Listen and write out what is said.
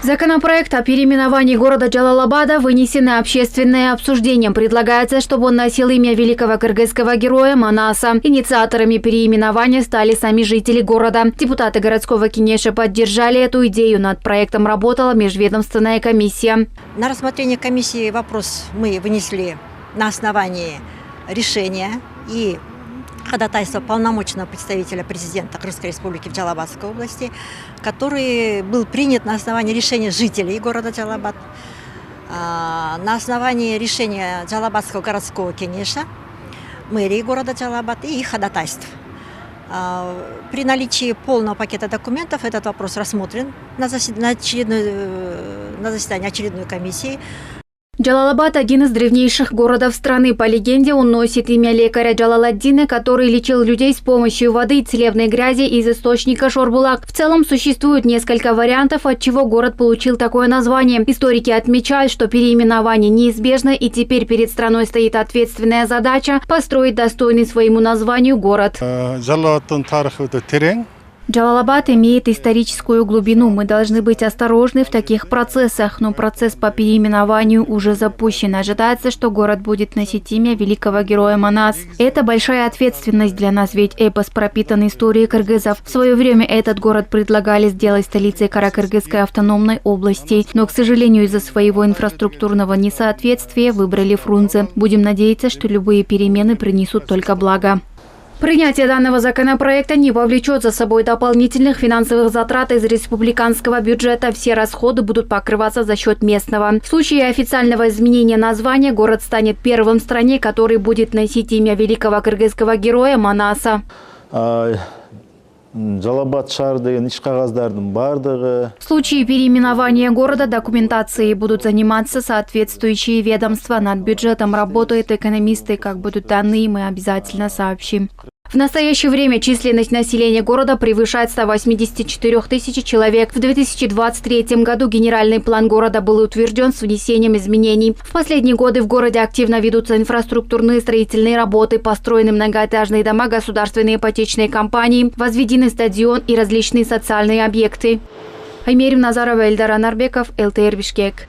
Законопроект о переименовании города Джалалабада вынесен на общественное обсуждение. Предлагается, чтобы он носил имя великого кыргызского героя Манаса. Инициаторами переименования стали сами жители города. Депутаты городского кенеша поддержали эту идею. Над проектом работала межведомственная комиссия. На рассмотрение комиссии вопрос мы вынесли на основании решения и ходатайства полномочного представителя президента Кыргызской республики в Джалалабадской области, который был принят на основании решения жителей города Джалалабад, на основании решения Джалалабадского городского кенеша, мэрии города Джалалабад и их ходатайств. При наличии полного пакета документов этот вопрос рассмотрен на заседании очередной комиссии. Джалалабад – один из древнейших городов страны. По легенде, он носит имя лекаря Джалаладдина, который лечил людей с помощью воды и целебной грязи из источника Шорбулак. В целом, существует несколько вариантов, от чего город получил такое название. Историки отмечают, что переименование неизбежно, и теперь перед страной стоит ответственная задача – построить достойный своему названию город. Джалалабад имеет историческую глубину. Мы должны быть осторожны в таких процессах, но процесс по переименованию уже запущен. Ожидается, что город будет носить имя великого героя Манас. Это большая ответственность для нас, ведь эпос пропитан историей кыргызов. В свое время этот город предлагали сделать столицей Каракыргызской автономной области, но, к сожалению, из-за своего инфраструктурного несоответствия выбрали Фрунзе. Будем надеяться, что любые перемены принесут только благо. Принятие данного законопроекта не повлечет за собой дополнительных финансовых затрат из республиканского бюджета. Все расходы будут покрываться за счет местного. В случае официального изменения названия город станет первым в стране, который будет носить имя великого кыргызского героя Манаса. В случае переименования города документацией будут заниматься соответствующие ведомства. Над бюджетом работают экономисты. Как будут данные, мы обязательно сообщим. В настоящее время численность населения города превышает 184 тысяч человек. В 2023 году генеральный план города был утвержден с внесением изменений. В последние годы в городе активно ведутся инфраструктурные строительные работы, построены многоэтажные дома государственной ипотечной компании, возведены стадион и различные социальные объекты. Аймерим Назарова, Эльдар Анарбеков, ЛТР Бишкек.